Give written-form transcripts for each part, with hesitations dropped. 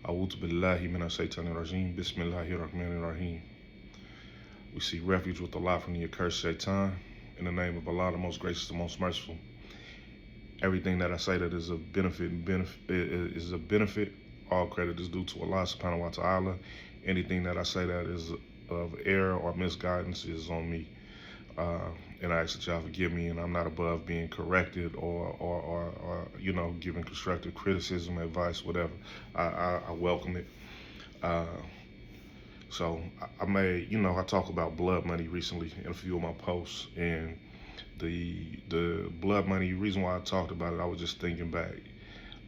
A'udhu billahi minash shaitanir rajim. Bismillahir rahmanir rahim. We seek refuge with Allah from the accursed shaitan. In the name of Allah, the most gracious, the most merciful. Everything that I say that is a benefit. All credit is due to Allah subhanahu wa ta'ala. Anything that I say that is of error or misguidance is on me. And I ask that y'all forgive me, and I'm not above being corrected or giving constructive criticism, advice, whatever. I welcome it. So I made, I talk about blood money recently in a few of my posts, and the blood money, reason why I talked about it, I was just thinking back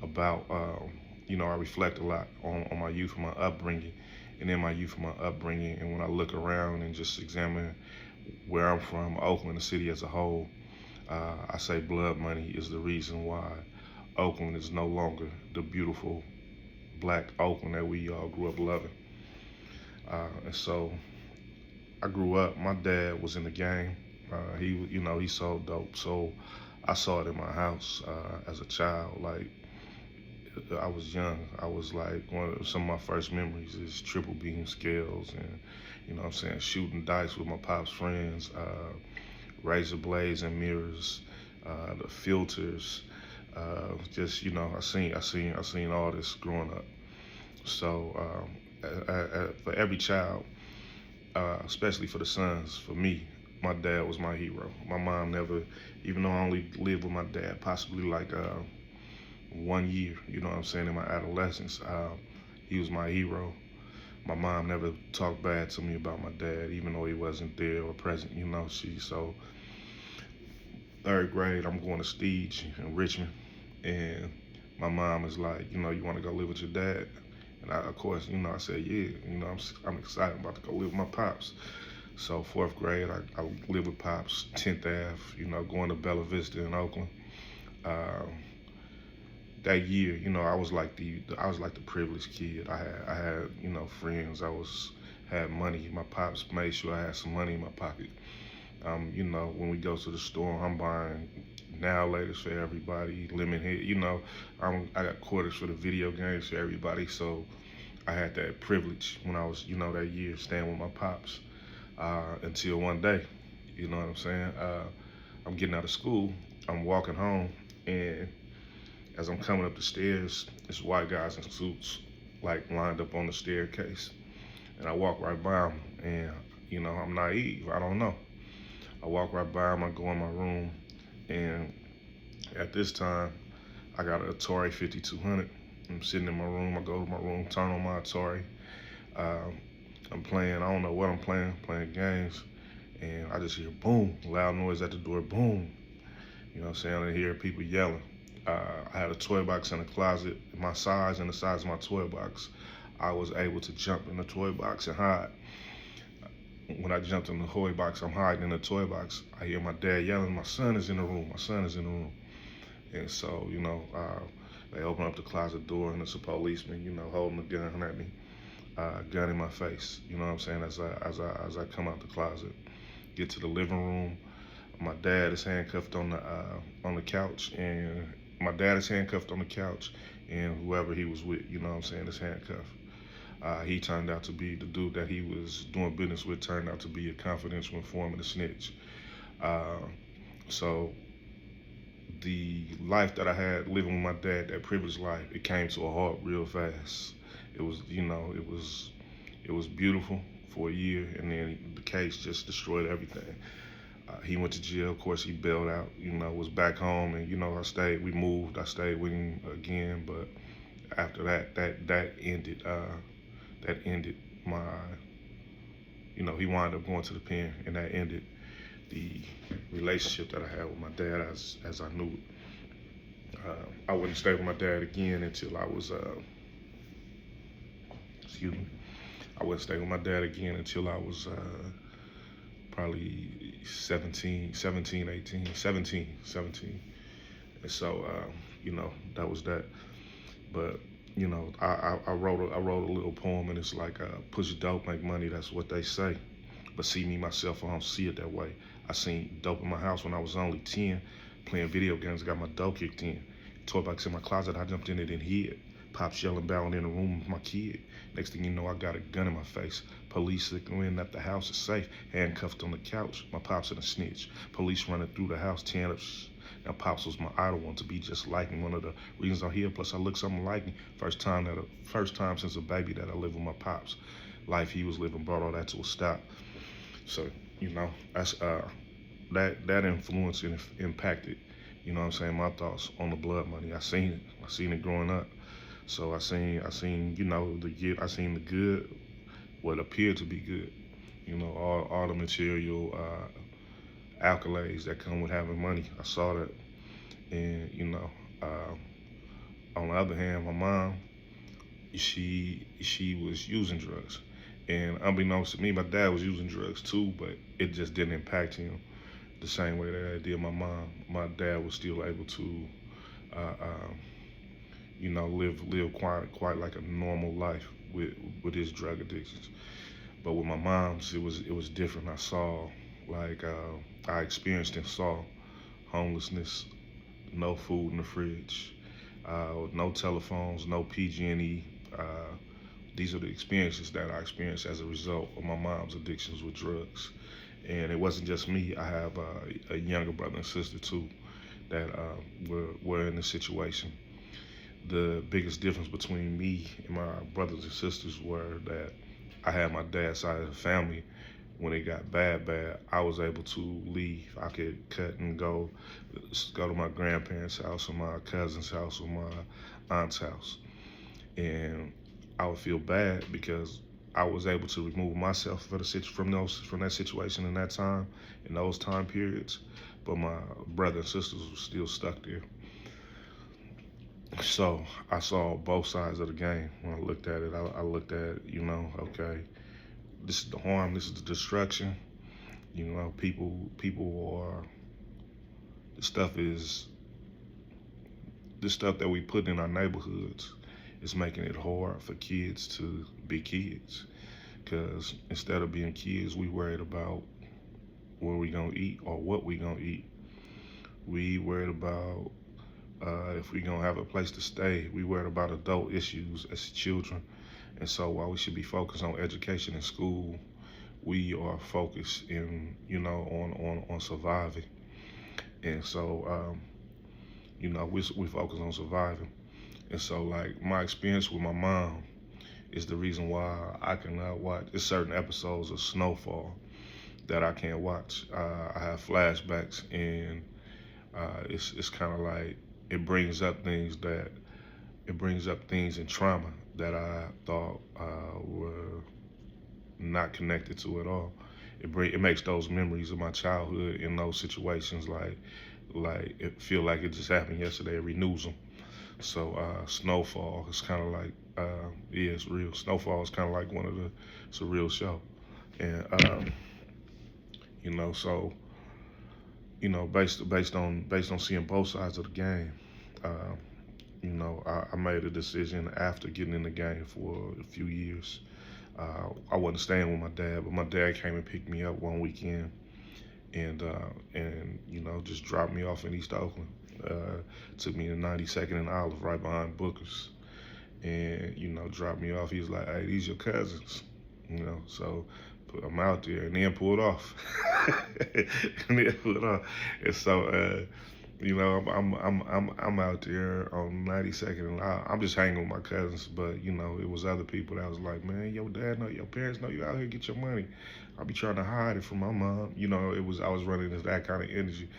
about, I reflect a lot on my youth and my upbringing, and in my youth and my upbringing, and when I look around and just examine where I'm from, Oakland, the city as a whole, I say blood money is the reason why Oakland is no longer the beautiful black Oakland that we all grew up loving. And so I grew up, my dad was in the game. He sold dope. So I saw it in my house as a child. Like, I was young. I was like, some of my first memories is triple beam scales and, shooting dice with my pop's friends, razor blades and mirrors, the filters, I seen all this growing up. So for every child, especially for the sons, for me, my dad was my hero. My mom never, even though I only lived with my dad possibly like 1 year, in my adolescence, he was my hero. My mom never talked bad to me about my dad, even though he wasn't there or present, so third grade, I'm going to Stige in Richmond, and my mom is like, you want to go live with your dad? And of course, I said, yeah, I'm excited, I'm about to go live with my pops. So fourth grade, I lived with pops, 10th Ave, going to Bella Vista in Oakland. That year, I was like the privileged kid. I had friends. Had money. My pops made sure I had some money in my pocket. When we go to the store, I'm buying now laters for everybody, lemon head. I got quarters for the video games for everybody. So I had that privilege when I was, that year staying with my pops until one day. You know what I'm saying? I'm getting out of school. I'm walking home, and as I'm coming up the stairs, it's white guys in suits, like lined up on the staircase. And I walk right by them, and I'm naive, I don't know. I walk right by them, I go in my room, and at this time, I got an Atari 5200. I'm sitting in my room, I go to my room, turn on my Atari. I'm playing, I don't know what I'm playing games, and I just hear boom, loud noise at the door, boom. I hear people yelling. I had a toy box in the closet, my size and the size of my toy box. I was able to jump in the toy box and hide. When I jumped in the toy box, I'm hiding in the toy box. I hear my dad yelling, my son is in the room, my son is in the room. And so, they open up the closet door, and it's a policeman, holding a gun at me, gun in my face, as I come out the closet, get to the living room. My dad is handcuffed on the couch, and my dad is handcuffed on the couch, and whoever he was with, is handcuffed. He turned out to be the dude that he was doing business with, turned out to be a confidential informant, a snitch. So the life that I had living with my dad, that privileged life, it came to a halt real fast. It was, it was beautiful for a year, and then the case just destroyed everything. He went to jail. Of course, he bailed out, was back home, and, I stayed with him again. But after that ended my, he wound up going to the pen, and that ended the relationship that I had with my dad as I knew it. I wouldn't stay with my dad again until I was, I wouldn't stay with my dad again until I was, probably 17. And so, that was that. But, I wrote a little poem, and it's like, push dope, make money, that's what they say. But see me, myself, I don't see it that way. I seen dope in my house when I was only 10, playing video games, got my dope kicked in. Toy box in my closet, I jumped in it and hid. Pops yelling down in the room with my kid. Next thing you know, I got a gun in my face. Police signaling that the house is safe. Handcuffed on the couch. My pops in a snitch. Police running through the house, tearing up. Now pops was my idol, want to be just like him. One of the reasons I'm here. Plus I look something like him. First time since a baby that I live with my pops. Life he was living brought all that to a stop. So that's that influence and impacted. What I'm saying, my thoughts on the blood money. I seen it growing up. So I seen the good, what appeared to be good. All the material accolades that come with having money. I saw that, and on the other hand, my mom, she was using drugs, and unbeknownst to me, my dad was using drugs too, but it just didn't impact him the same way that it did my mom. My dad was still able to, uh, uh, live quite like a normal life with his drug addictions. But with my mom's, it was different. I saw, like, I experienced and saw homelessness, no food in the fridge, no telephones, no PG&E. These are the experiences that I experienced as a result of my mom's addictions with drugs. And it wasn't just me. I have a younger brother and sister too that were in this situation. The biggest difference between me and my brothers and sisters were that I had my dad's side of the family. When it got bad, I was able to leave. I could cut and go to my grandparents' house or my cousin's house or my aunt's house, and I would feel bad because I was able to remove myself from that situation in that time, in those time periods, but my brother and sisters were still stuck there. So I saw both sides of the game. When I looked at it, I looked at, okay, this is the harm, this is the destruction. People are, the stuff is, the stuff that we put in our neighborhoods is making it hard for kids to be kids. Because instead of being kids, we worried about where we gonna eat or what we gonna eat. We worried about if we gonna have a place to stay. We worried about adult issues as children. And so while we should be focused on education in school, we are focused on surviving. And so we focus on surviving. And so, like, my experience with my mom is the reason why I cannot watch. There's certain episodes of Snowfall that I can't watch. I have flashbacks, and it's kind of like it brings up things in trauma that I thought were not connected to at all. It makes those memories of my childhood in those situations like it feel like it just happened yesterday. It renews them. So Snowfall is kind of like it's real. Snowfall is kind of like it's a real show, and so based on seeing both sides of the game, I made a decision after getting in the game for a few years. I wasn't staying with my dad, but my dad came and picked me up one weekend, and just dropped me off in East Oakland. Took me to 92nd and Olive, right behind Booker's, and dropped me off. He was like, "Hey, these your cousins," so I'm out there, and then pulled off, and so I'm out there on 92nd, and I'm just hanging with my cousins. But it was other people that was like, "Man, your parents know you out here, get your money." I'll be trying to hide it from my mom. I was running into that kind of energy.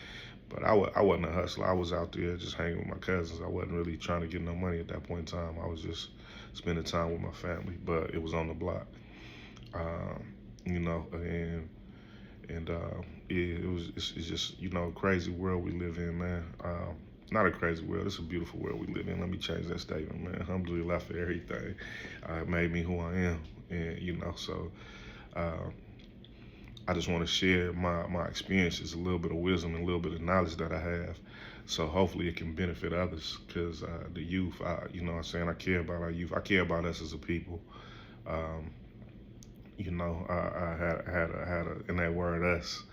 But I wasn't a hustler. I was out there just hanging with my cousins. I wasn't really trying to get no money at that point in time. I was just spending time with my family. But it was on the block, it's just a crazy world we live in, man. Not a crazy world. It's a beautiful world we live in. Let me change that statement, man. Alhamdulillah for everything. It made me who I am, and so. I just want to share my experiences, a little bit of wisdom and a little bit of knowledge that I have. So hopefully it can benefit others, because the youth, I'm saying, I care about our youth. I care about us as a people. I had a, in that word us,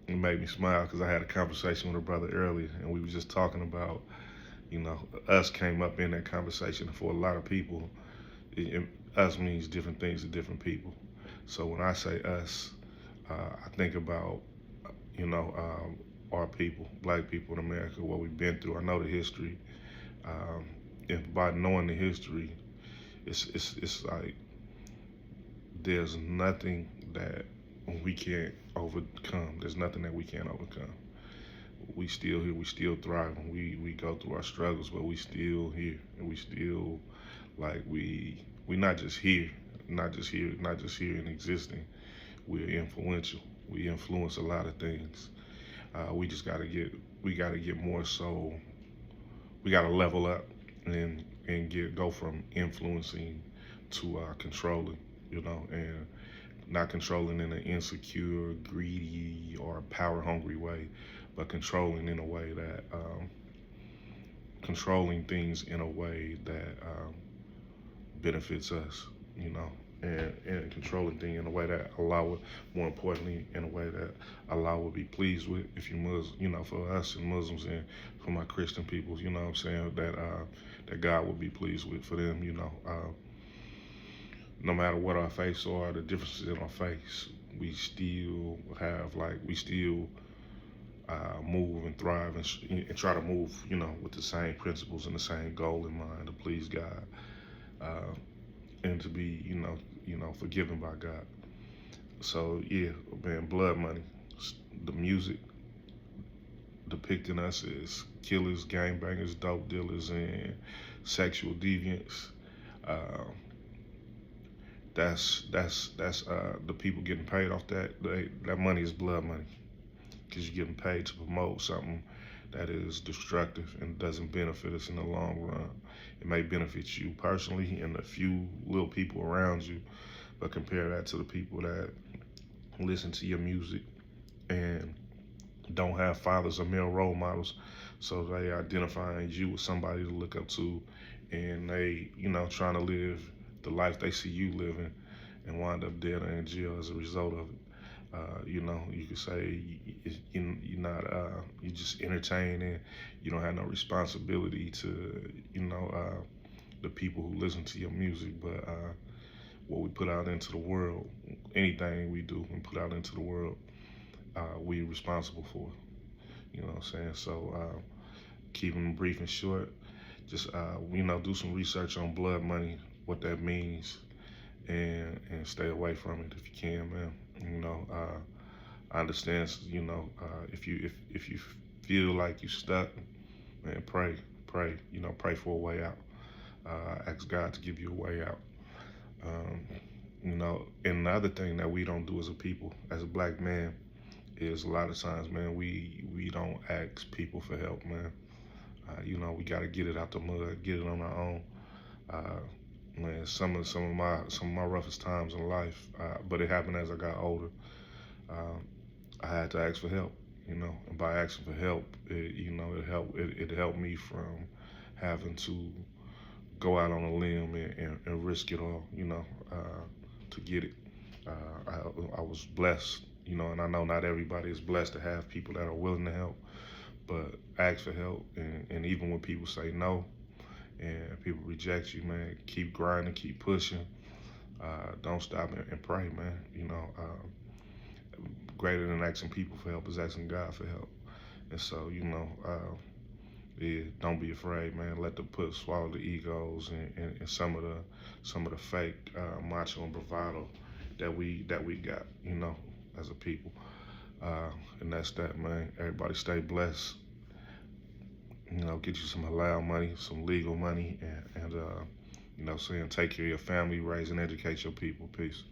it made me smile because I had a conversation with a brother earlier, and we were just talking about, You know, us came up in that conversation. For a lot of people, us means different things to different people. So when I say us, I think about, you know, our people, black people in America, what we've been through. I know the history. Um, and by knowing the history, it's like there's nothing that we can't overcome. There's nothing that we can't overcome. We still here. We still thriving. We go through our struggles, but we still here, and we still like we not just here, not just here and existing. We're influential. We influence a lot of things. We just gotta get more so. We gotta level up and get go from influencing to controlling. You know, and not controlling in an insecure, greedy, or power hungry way, but controlling things in a way that benefits us, you know, and controlling things in a way that Allah would, more importantly, in a way that Allah would be pleased with. If you Muslim, you know, for us and Muslims and for my Christian people, you know what I'm saying, that God would be pleased with for them, you know. No matter what our faiths are, the differences in our faiths, we still move and thrive and try to move, you know, with the same principles and the same goal in mind to please God uh, and to be, forgiven by God. So yeah, man, blood money, the music depicting us as killers, gangbangers, dope dealers, and sexual deviants. Uh, that's the people getting paid off that money is blood money because you're getting paid to promote something that is destructive and doesn't benefit us in the long run. It may benefit you personally and a few little people around you, but compare that to the people that listen to your music and don't have fathers or male role models, so they identifying you with somebody to look up to, and they, trying to live the life they see you living and wind up dead or in jail as a result of it. You could say you're not, you're just entertaining. You don't have no responsibility to, the people who listen to your music. But what we put out into the world, anything we do and put out into the world, we responsible for. You know what I'm saying? So keeping them brief and short, just do some research on blood money, what that means, and stay away from it if you can, man. I understand. If you feel like you stuck, man, pray. Pray for a way out. Ask God to give you a way out. Um, and the other thing that we don't do as a people, as a black man, is a lot of times, man, we don't ask people for help, man. We got to get it out the mud, get it on our own. Uh, Man, some of my roughest times in life, but it happened as I got older. Uh, I had to ask for help, and by asking for help, it helped me from having to go out on a limb and risk it all, to get it. I was blessed, and I know not everybody is blessed to have people that are willing to help, but ask for help, and even when people say no, and people reject you, man, keep grinding, keep pushing. Don't stop and pray, man. Greater than asking people for help is asking God for help. And so, yeah, don't be afraid, man. Let the put swallow the egos and some of the fake macho and bravado that we got, as a people. And that's that, man. Everybody stay blessed. Get you some halal money, some legal money, and saying take care of your family, raise and educate your people. Peace.